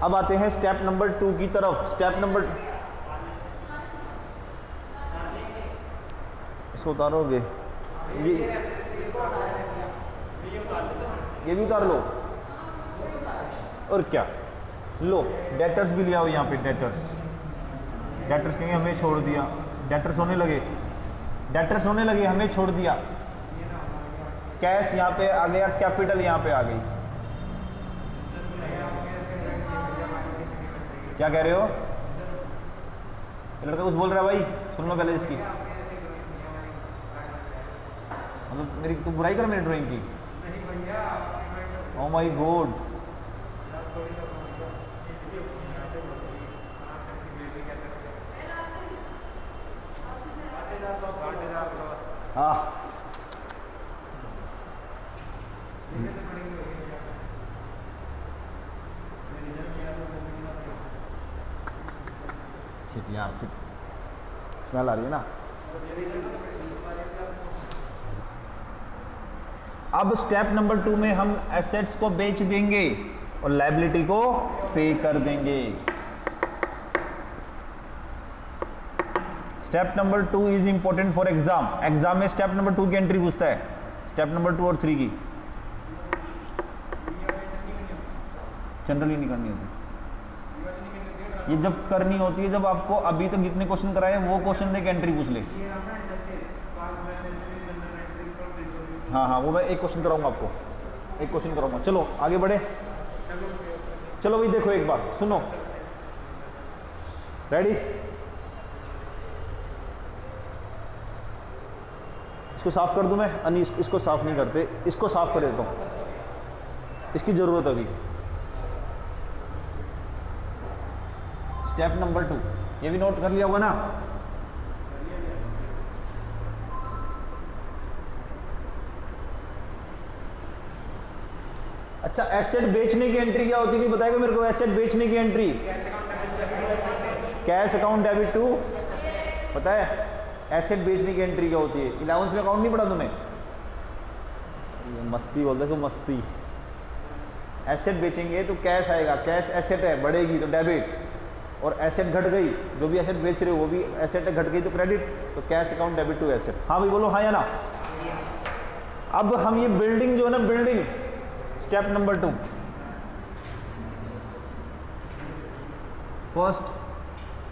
अब आते हैं स्टेप नंबर 2 की तरफ। स्टेप नंबर, इसको उतारोगे, ये भी उतार लो, और क्या, लो डेटर्स भी लिया हो यहाँ पे, डेटर्स कहेंगे हमें छोड़ दिया, डेटर्स होने लगे हमें छोड़ दिया। कैश यहाँ पे आ गया, कैपिटल यहाँ पे आ गई। क्या कह रहे हो? लड़का कुछ बोल रहा है भाई, सुन लो पहले इसकी। मतलब मेरी तो बुराई कर मेरी ड्राइंग की? ओह माय गॉड, हाँ शिट यार, स्मेल आ रही है ना। अब स्टेप नंबर 2 में हम एसेट्स को बेच देंगे और लायबिलिटी को पे कर देंगे। Step number 2 is important for exam में स्टेप नंबर 2 की एंट्री पूछता है, स्टेप नंबर 2 और 3 की जनरली नहीं करनी होती। ये जब करनी होती है जब आपको अभी तक जितने क्वेश्चन कराए वो क्वेश्चन देके एंट्री पूछ ले। हाँ, वो मैं एक क्वेश्चन कराऊंगा आपको, एक क्वेश्चन कराऊंगा। चलो आगे बढ़े, चलो भाई देखो एक बार सुनो, रेडी? इसको साफ कर दूं मैं? नहीं, इसको साफ नहीं करते, इसको साफ कर देता हूं, इसकी जरूरत है अभी। स्टेप नंबर 2, ये भी नोट कर लिया होगा ना? अच्छा, एसेट बेचने की एंट्री क्या होती है बताएगा मेरे को? एसेट बेचने की entry, cash account debit to, पता है एसेट बेचने की एंट्री क्या होती है? 11th में अकाउंट नहीं पढ़ा तुम्हें? ये मस्ती बोलते तो मस्ती। एसेट बेचेंगे तो कैश आएगा, कैश एसेट है, बढ़ेगी तो डेबिट, और एसेट घट गई, जो भी एसेट बेच रहे हो वो भी एसेट घट गई तो क्रेडिट, तो cash account debit to asset. हाँ भाई बोलो हाँ या ना? अब हम ये बिल्डिंग जो है ना, building, step number 2, first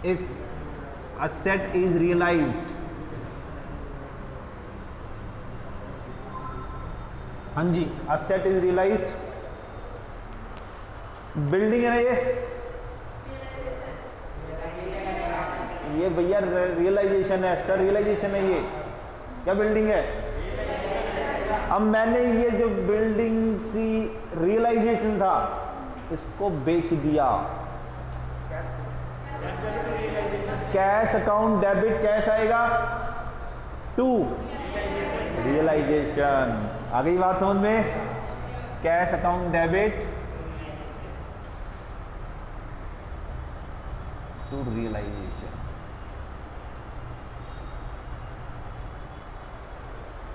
if asset is realized, हाँ जी asset is realized, बिल्डिंग है ना ये भैया रियलाइजेशन है सर, रियलाइजेशन है ये, क्या बिल्डिंग है? अब मैंने ये जो बिल्डिंग सी रियलाइजेशन था इसको बेच दिया, कैश अकाउंट डेबिट, कैश आएगा टू रियलाइजेशन। आ गई बात समझ में? Cash account debit to realization,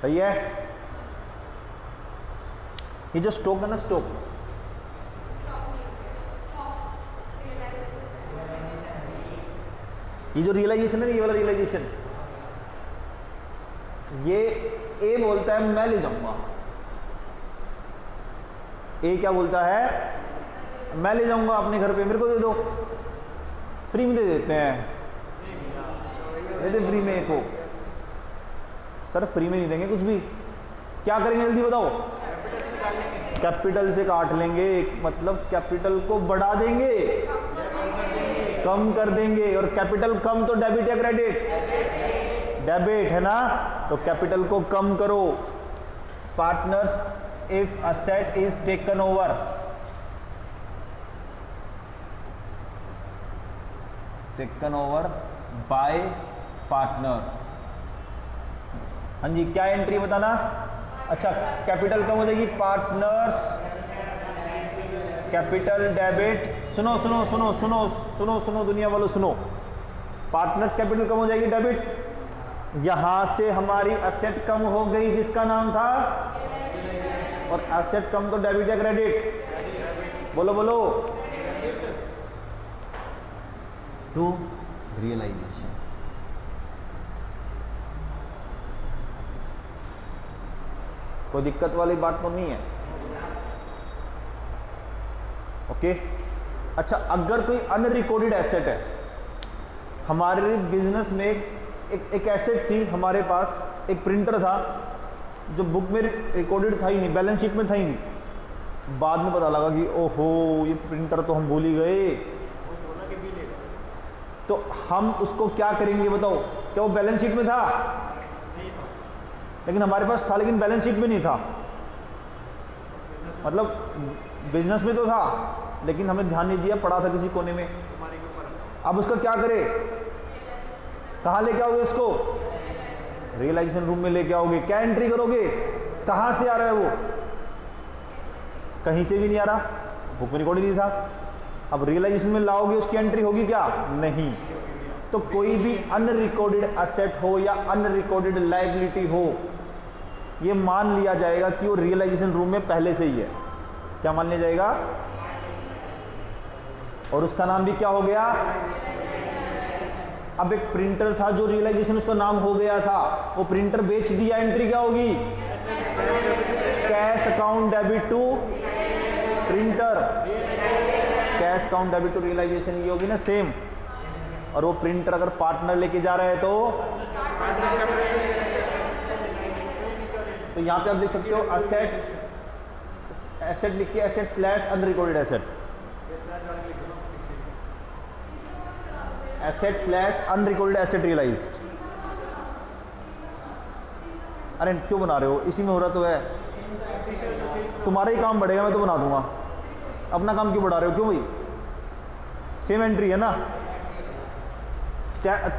सही है? ये जो स्टॉक है ना, स्टॉक, ये जो रियलाइजेशन है, ये वाला रियलाइजेशन, ये ए बोलता है मैं ले जाऊंगा, ए क्या बोलता है? मैं ले जाऊंगा अपने घर पे, मेरे को दे दो, फ्री में दे देते हैं, दे दे फ्री में ए को। सर फ्री में नहीं देंगे कुछ भी, क्या करेंगे जल्दी बताओ? कैपिटल से काट लेंगे, मतलब कैपिटल को बढ़ा देंगे, कम कर देंगे, और कैपिटल कम तो डेबिट या क्रेडिट? डेबिट है ना, तो कैपिटल को कम करो। Partners if asset is taken over, taken over by partner. हाँ जी, क्या एंट्री बताना? अच्छा, कैपिटल कम हो जाएगी, पार्टनर्स कैपिटल डेबिट, सुनो सुनो सुनो सुनो सुनो सुनो दुनिया वालों सुनो, पार्टनर्स कैपिटल कम हो जाएगी, डेबिट, यहां से हमारी एसेट कम हो गई जिसका नाम था, और एसेट कम तो डेबिट या क्रेडिट? बोलो बोलो। To realization. कोई दिक्कत वाली बात तो नहीं है? ओके। अच्छा, अगर कोई अनरिकॉर्डेड एसेट है, हमारे बिजनेस में एक एसेट थी हमारे पास, एक प्रिंटर था जो बुक में रिकॉर्डेड था ही नहीं, बैलेंस शीट में था ही नहीं। बाद में पता लगा कि ओहो ये प्रिंटर तो हम भूल ही गए। तो हम उसको क्या करेंगे बताओ? क्या वो बैलेंस शीट में था? लेकिन हमारे पास था, लेकिन बैलेंस शीट में नहीं था। मतलब बिजनेस में तो था लेकिन हमें ध्यान नहीं दिया, पड़ा था किसी कोने में। अब उसका क्या करे? कहाँ लेके आओगे इसको? रियलाइजेशन रूम में लेके आओगे। क्या एंट्री करोगे? कहाँ से आ रहा है वो? कहीं से भी नहीं आ रहा, बुक में रिकॉर्ड नहीं था। अब रियलाइजेशन में लाओगे, उसकी एंट्री होगी क्या? नहीं। तो कोई भी अनरिकॉर्डेड एसेट हो या अनरिकॉर्डेड लायबिलिटी हो, ये मान लिया जाएगा कि वो रियलाइजेशन रूम में पहले से ही है। क्या मान लिया जाएगा? और उसका नाम भी क्या हो गया? अब एक प्रिंटर था जो रियलाइजेशन उसका नाम हो गया था, वो प्रिंटर बेच दिया, एंट्री क्या होगी? Cash account debit to printer. Cash account debit to realization ये होगी ना, सेम। और वो प्रिंटर अगर पार्टनर लेके जा रहा है तो यहां पे आप लिख सकते हो एसेट लिख के asset slash unrecorded asset, asset slash unrecorded asset realized. अरे क्यों बना रहे हो? इसी में हो रहा तो है। तुम्हारा ही काम बढ़ेगा, मैं तो बना दूंगा। अपना काम क्यों बढ़ा रहे हो? क्यों भाई? सेम एंट्री है ना।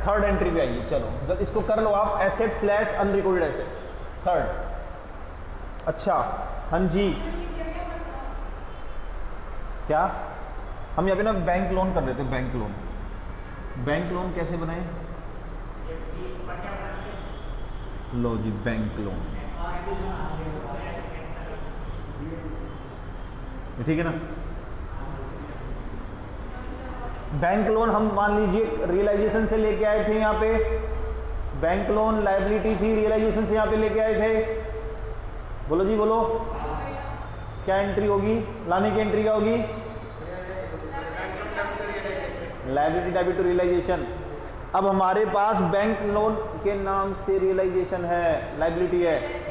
थर्ड एंट्री भी आइए, चलो इसको कर लो आप, asset slash unrecorded asset third. अच्छा हाँ जी, क्या हम यहाँ पे ना बैंक लोन कर रहे थे। बैंक लोन, बैंक लोन कैसे बनाए? लो जी, बैंक लोन, ठीक है ना। बैंक लोन हम मान लीजिए रियलाइजेशन से लेके आए थे। यहाँ पे बैंक लोन लायबिलिटी थी, रियलाइजेशन से यहाँ पे लेके आए थे। बोलो जी बोलो, क्या एंट्री होगी? लाने की एंट्री क्या होगी? Liability debit to realization. अब हमारे पास बैंक लोन के नाम से रियलाइजेशन है, लायबिलिटी है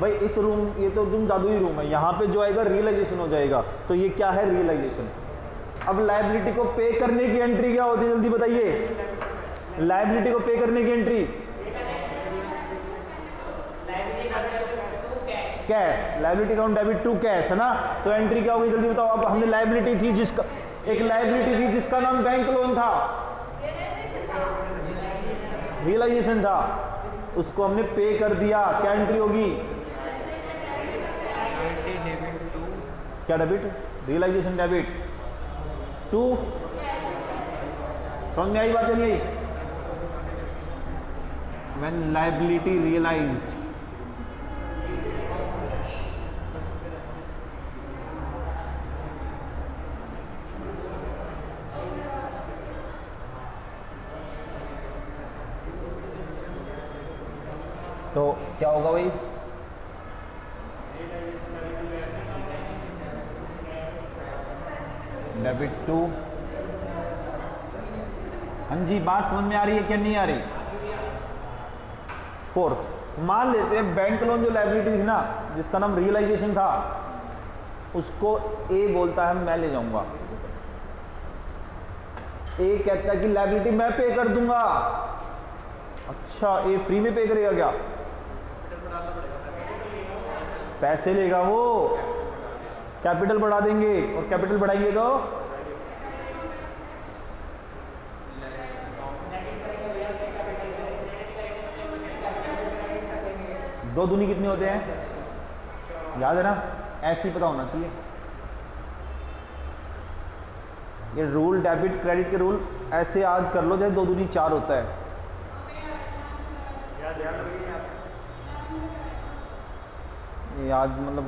भाई। इस रूम, ये तो तुम जादुई रूम है, यहाँ पे जो आएगा रियलाइजेशन हो जाएगा। तो ये क्या है? रियलाइजेशन। अब लायबिलिटी को पे करने की एंट्री क्या होती है? जल्दी बताइए। लायबिलिटी को पे करने की entry cash, liability account debit to cash, है ना। तो एंट्री क्या होगी? जल्दी बताओ। अब हमने लायबिलिटी थी जिसका, एक लायबिलिटी थी जिसका नाम बैंक लोन था, रियलाइजेशन था, उसको हमने पे कर दिया। क्या एंट्री होगी? क्या डेबिट? Realisation debit to. समझ में आई बात नहीं आई? व्हेन लायबिलिटी रियलाइज्ड, तो क्या होगा भाई? Debit to. हाँ जी, बात समझ में आ रही है क्या नहीं आ रही? फोर्थ, मान लेते हैं बैंक लोन जो लायबिलिटी थी ना, जिसका नाम रियलाइजेशन था, उसको ए बोलता है मैं ले जाऊंगा। ए कहता है कि लायबिलिटी मैं पे कर दूंगा। अच्छा, ए फ्री में पे करेगा क्या? पैसे लेगा वो, कैपिटल बढ़ा देंगे, और कैपिटल बढ़ाएंगे तो दो दूनी कितने होते हैं? याद है ना, ऐसे ही पता होना चाहिए। ये रूल, डेबिट क्रेडिट के रूल ऐसे याद कर लो जैसे दो दूनी चार होता है। याद मतलब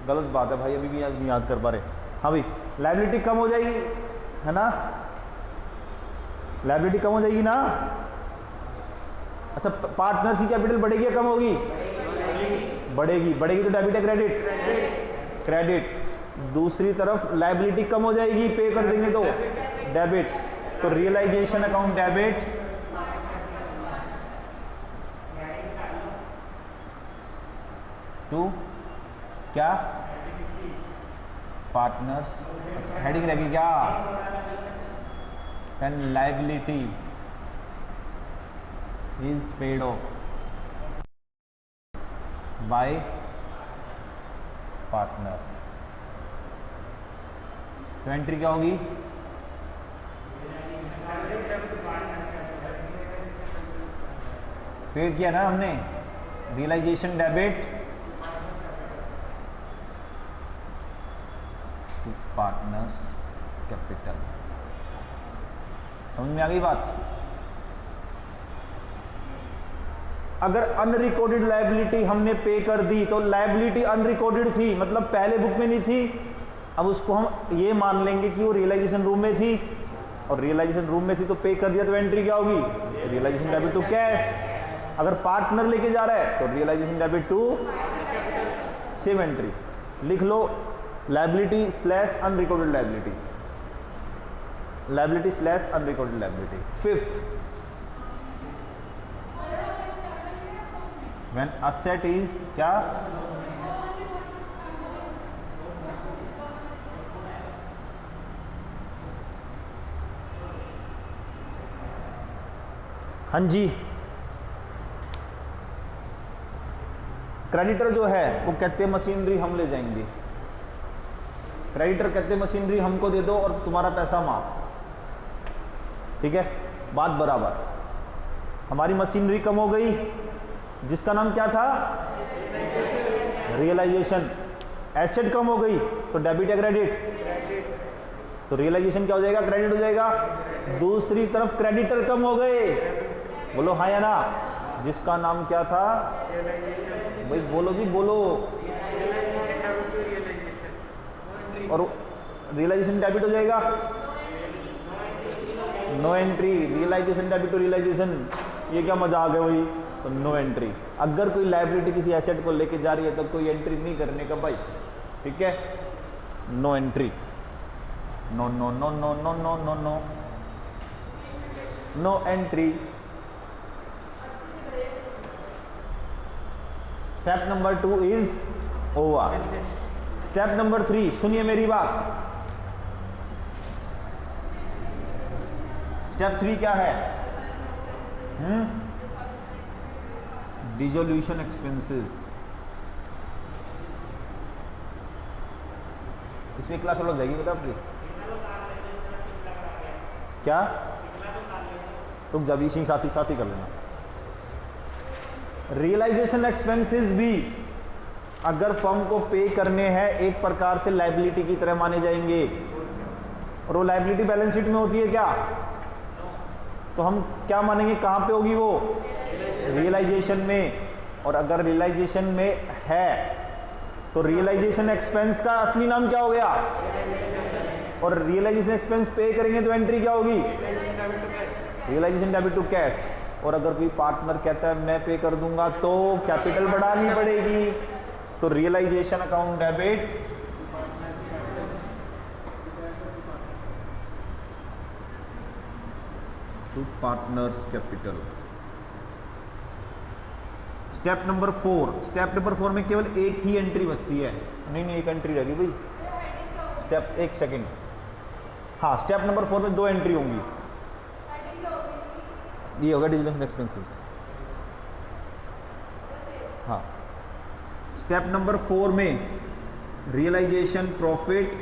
गलत बात है भाई, अभी भी नहीं याद कर पा रहे। हाँ भाई, लायबिलिटी कम हो जाएगी है ना, लायबिलिटी कम हो जाएगी ना। अच्छा, पार्टनर्स की कैपिटल बढ़ेगी या कम होगी? बढ़ेगी। बढ़ेगी तो डेबिट है क्रेडिट? क्रेडिट। दूसरी तरफ लायबिलिटी कम हो जाएगी, पे कर देंगे तो डेबिट, तो रियलाइजेशन अकाउंट डेबिट, टू क्या पार्टनर्स। हेडिंग रहेगी क्या? And liability is paid off by partner, तो एंट्री क्या होगी? पेड किया ना हमने, realization debit to partners capital. समझ में आ गई बात? अगर अनरिकॉर्डेड लायबिलिटी हमने पे कर दी तो लायबिलिटी अनरिकॉर्डेड थी, मतलब पहले बुक में नहीं थी, अब उसको हम ये मान लेंगे कि वो रियलाइजेशन रूम में थी, और रियलाइजेशन रूम में थी तो पे कर दिया, तो एंट्री क्या होगी? Realisation debit to cash. अगर पार्टनर लेके जा रहा है तो realisation debit to same entry. लिख लो, liability slash unrecorded liability, liability slash unrecorded liability. Fifth, when asset is क्या? हाँ जी, क्रेडिटर जो है वो कहते हैं मशीनरी हम ले जाएंगे, क्रेडिटर कहते हैं मशीनरी हमको दे दो और तुम्हारा पैसा माफ, ठीक है, बात बराबर। हमारी मशीनरी कम हो गई, जिसका नाम क्या था? रियलाइजेशन। एसेट कम हो गई तो डेबिट या क्रेडिट? तो रियलाइजेशन क्या हो जाएगा? क्रेडिट हो जाएगा। दूसरी तरफ क्रेडिटर कम हो गए, बोलो हाँ या ना, जिसका नाम क्या था भाई? बोलो जी बोलो। और रियलाइजेशन डेबिट हो जाएगा, no entry. Realization debit to realization, ये क्या मजाक है भाई? तो नो एंट्री। अगर कोई लायबिलिटी किसी एसेट को लेके जा रही है तो कोई एंट्री नहीं करने का भाई, ठीक है, नो एंट्री। No no no no no no no no no entry. Step number 2 is over. Step number 3, सुनिए मेरी बात। स्टेप 3 क्या है? Dissolution expenses. इसमें क्लास अलग जाएगी बता आपकी क्या? रुक जा, इसी साथ ही कर लेना। रियलाइजेशन एक्सपेंसेस भी अगर फर्म को पे करने हैं एक प्रकार से लायबिलिटी की तरह माने जाएंगे, और वो लायबिलिटी बैलेंस शीट में होती है क्या? तो हम क्या मानेंगे, कहां पे होगी वो? रियलाइजेशन में। और अगर रियलाइजेशन में है तो रियलाइजेशन एक्सपेंस का असली नाम क्या हो गया? और रियलाइजेशन एक्सपेंस पे करेंगे तो एंट्री क्या होगी? Realisation debit to cash. और अगर कोई पार्टनर कहता है मैं पे कर दूंगा तो कैपिटल बढ़ानी पड़ेगी, तो realization account debit to partners capital. Step number 4। Step number 4 में केवल एक ही एंट्री बचती है। नहीं एक एंट्री रहेगी भाई। स्टेप, एक सेकंड, हाँ, स्टेप नंबर 4 में 2 एंट्री होंगी। ये होगा डिसोल्यूशन एक्सपेंसेस। हाँ, स्टेप नंबर 4 में रियलाइजेशन प्रॉफिट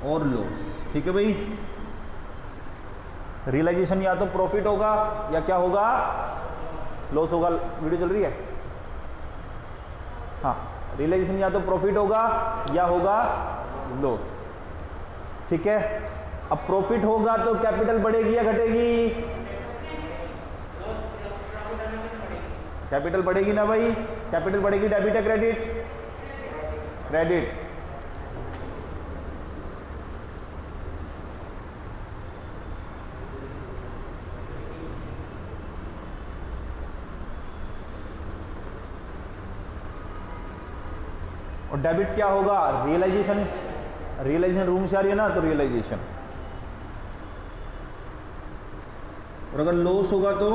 और लॉस, ठीक है भाई। रियलाइजेशन या तो प्रॉफिट होगा या क्या होगा? लॉस होगा। वीडियो चल रही है? हाँ, रियलाइजेशन या तो प्रॉफिट होगा या होगा लॉस, ठीक है। अब प्रॉफिट होगा तो कैपिटल बढ़ेगी या घटेगी? कैपिटल बढ़ेगी ना भाई। कैपिटल बढ़ेगी, डेबिट है क्रेडिट? क्रेडिट। और डेबिट क्या होगा? रियलाइजेशन, रियलाइजेशन रूम से आ रही है ना, तो रियलाइजेशन। और अगर लॉस होगा तो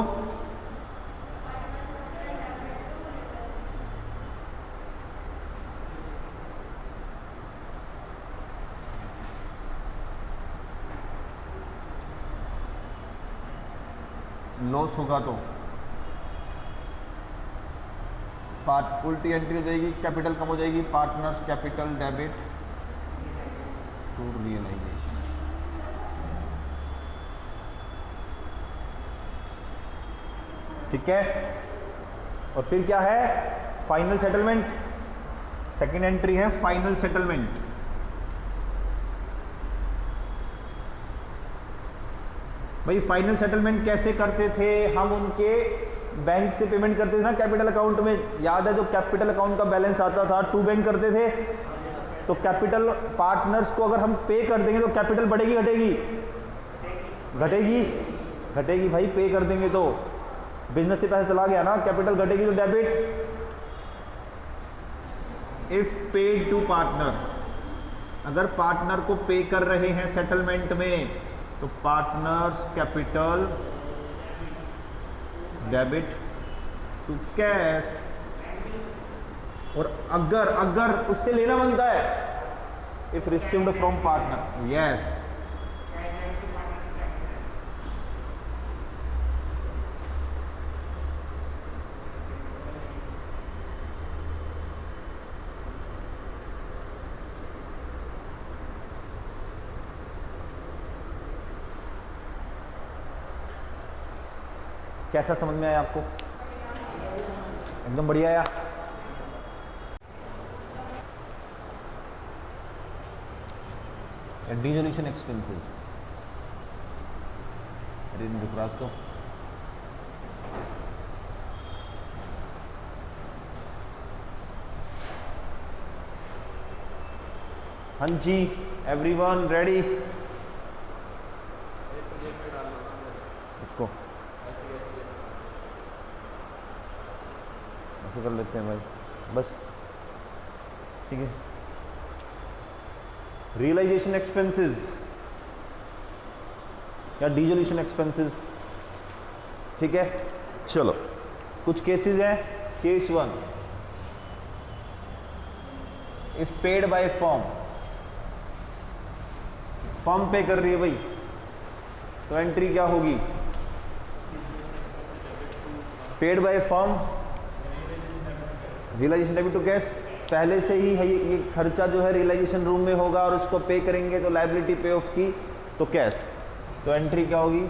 लॉस होगा तो पार्ट उल्टी एंट्री हो जाएगी, कैपिटल कम हो जाएगी, partners capital debit to realisation. ठीक है। और फिर क्या है? Final settlement. सेकेंड एंट्री है फाइनल सेटलमेंट। भाई फाइनल सेटलमेंट कैसे करते थे हम? उनके बैंक से पेमेंट करते थे ना कैपिटल अकाउंट में। याद है जो कैपिटल अकाउंट का बैलेंस आता था, टू बैंक करते थे। तो कैपिटल पार्टनर्स को अगर हम पे कर देंगे तो कैपिटल बढ़ेगी घटेगी? घटेगी। घटेगी भाई, पे कर देंगे तो बिजनेस से पैसा चला गया ना, कैपिटल घटेगी तो debit. If paid to partner, अगर पार्टनर को पे कर रहे हैं सेटलमेंट में तो partners capital debit to cash. और अगर अगर उससे लेना बनता है, if received from partner, yes. कैसा समझ में आया आपको? एकदम बढ़िया आया। डिसोल्यूशन एक्सपेंसेस क्रॉस तो हाँ जी, एवरीवन रेडी? इसको ऐसे कर लेते हैं भाई, बस ठीक है। रियलाइजेशन एक्सपेंसेस या डिसोल्यूशन एक्सपेंसेस, ठीक है। चलो कुछ केसेस हैं। Case 1, if paid by firm, firm pay कर रही है भाई, तो एंट्री क्या होगी? Paid by firm, realisation debit to cash. पहले से ही है ये खर्चा जो है रियलाइजेशन रूम में होगा और उसको पे करेंगे तो लायबिलिटी पे ऑफ की तो कैश। तो एंट्री क्या होगी?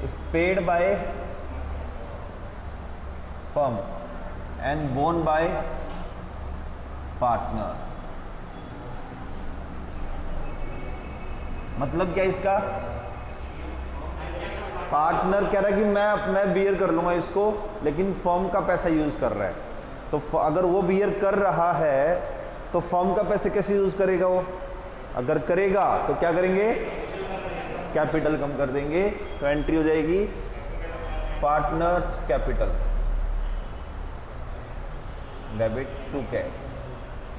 If paid by firm and borne by partner. मतलब क्या इसका? पार्टनर कह रहा है कि मैं बियर कर लूंगा इसको, लेकिन फर्म का पैसा यूज कर रहा है। तो अगर वो बियर कर रहा है तो फर्म का पैसे कैसे यूज करेगा वो? अगर करेगा तो क्या करेंगे? कैपिटल कम कर देंगे। तो एंट्री हो जाएगी partners capital debit to cash.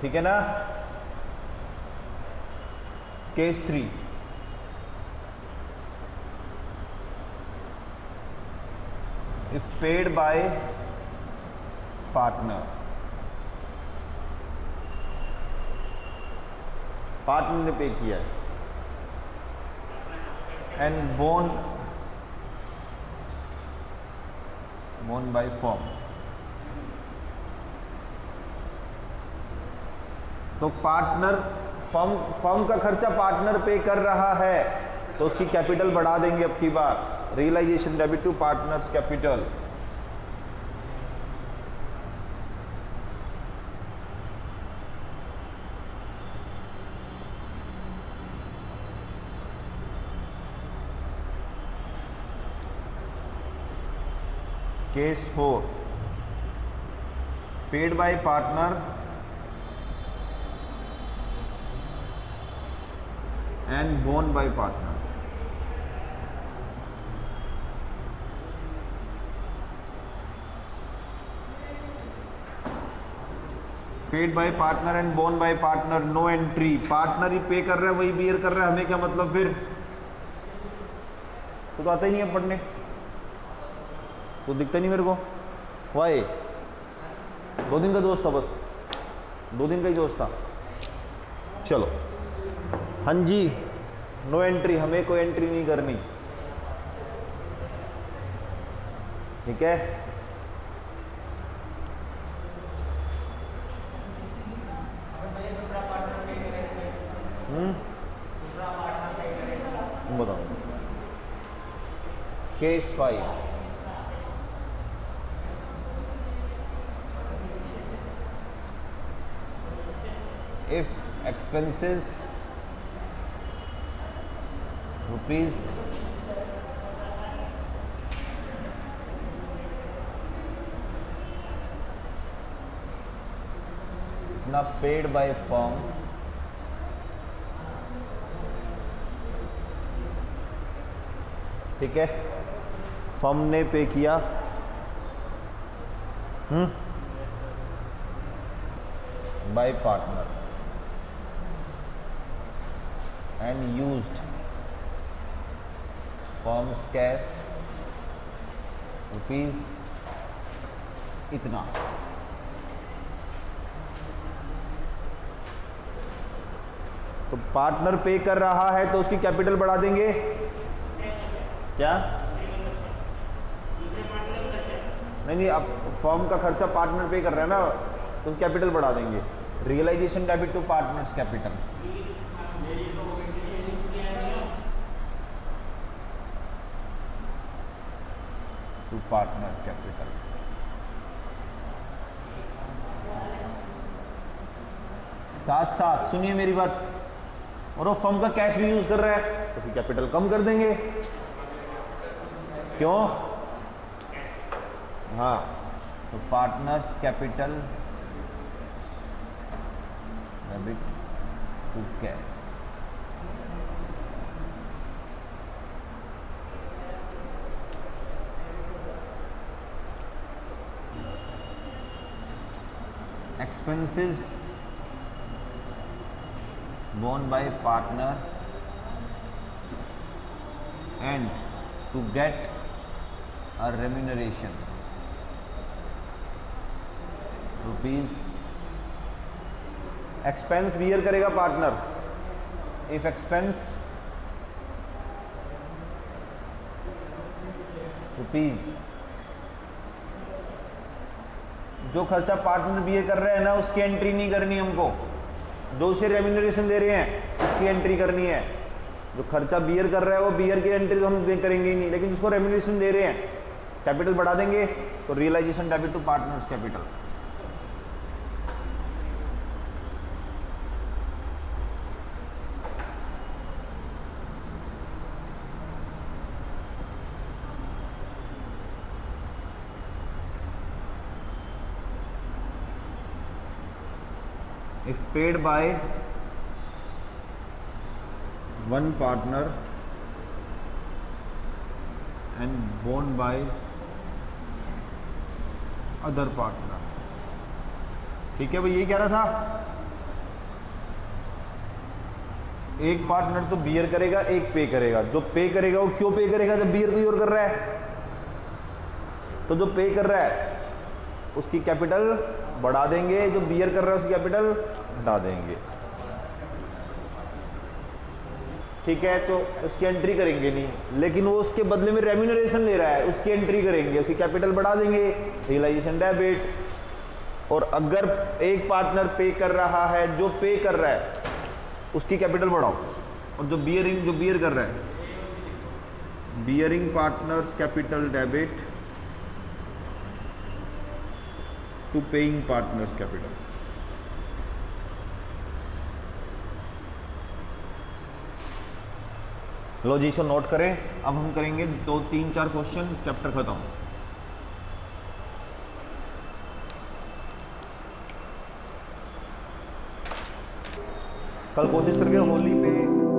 ठीक है ना। Case 3, if paid by partner, partner ने पे किया है एंड बोन बाय फर्म, तो पार्टनर फर्म का खर्चा पार्टनर पे कर रहा है तो उसकी कैपिटल बढ़ा देंगे अब की बार। Realisation debit to partners capital. Case 4, paid by partner and borne by partner. Paid by partner and borne by partner, no entry. Partner ही पे कर रहा है, वही बियर कर रहा है, हमें क्या मतलब फिर? तो आता ही नहीं है पढ़ने, तो दिखता नहीं मेरे को। वाई 2 दिन का दोस्त था, बस 2 दिन का ही दोस्त था। चलो हाँ जी, नो एंट्री, हमें कोई एंट्री नहीं करनी, ठीक है। बताओ केस 5, if expenses rupees ना paid by firm ठीक है, फर्म ने पे किया, bye partner and used firms cash rupees इतना। तो पार्टनर पे कर रहा है तो उसकी कैपिटल बढ़ा देंगे क्या? नहीं, अब फर्म का खर्चा पार्टनर पे कर रहा है ना, तो कैपिटल बढ़ा देंगे। Realisation debit to partners capital. To partner capital. साथ साथ सुनिए मेरी बात, और वो फर्म का कैश भी यूज कर रहा है तो फिर कैपिटल कम कर देंगे। क्यों? हाँ, तो partners capital debit to cash. Expenses borne by partner and to get a remuneration rupees। Expense bear करेगा पार्टनर, इफ एक्सपेंस रुपीज, जो खर्चा पार्टनर बियर कर रहा है ना उसकी एंट्री नहीं करनी हमको, जो उसे रेम्यूनरेशन दे रहे हैं उसकी एंट्री करनी है। जो खर्चा बियर कर रहा है वो बियर की एंट्री तो हम करेंगे ही नहीं, लेकिन जिसको रेम्यूनरेशन दे रहे हैं कैपिटल बढ़ा देंगे। तो realisation debit to partners capital. if paid by one partner and borne by other partner। ठीक है भाई, यही कह रहा था। एक पार्टनर तो बियर करेगा, एक पे करेगा। जो पे करेगा वो क्यों पे करेगा जब बियर कोई और कर रहा है? तो जो पे कर रहा है उसकी कैपिटल बढ़ा देंगे, जो बियर कर रहा है उसकी कैपिटल घटा देंगे। ठीक है, तो उसकी एंट्री करेंगे नहीं, लेकिन वो उसके बदले में रेम्यूनरेशन ले रहा है, उसकी एंट्री करेंगे, उसकी कैपिटल बढ़ा देंगे, रियलाइजेशन डेबिट। और अगर एक पार्टनर पे कर रहा है, जो पे कर रहा है उसकी कैपिटल बढ़ाओ, और जो बियर कर रहा है, bearing partners capital debit to paying partners capital. लो जी, इसको नोट करें। अब हम करेंगे 2, 3, 4 क्वेश्चन, चैप्टर खत्म। कल कोशिश करके होली पे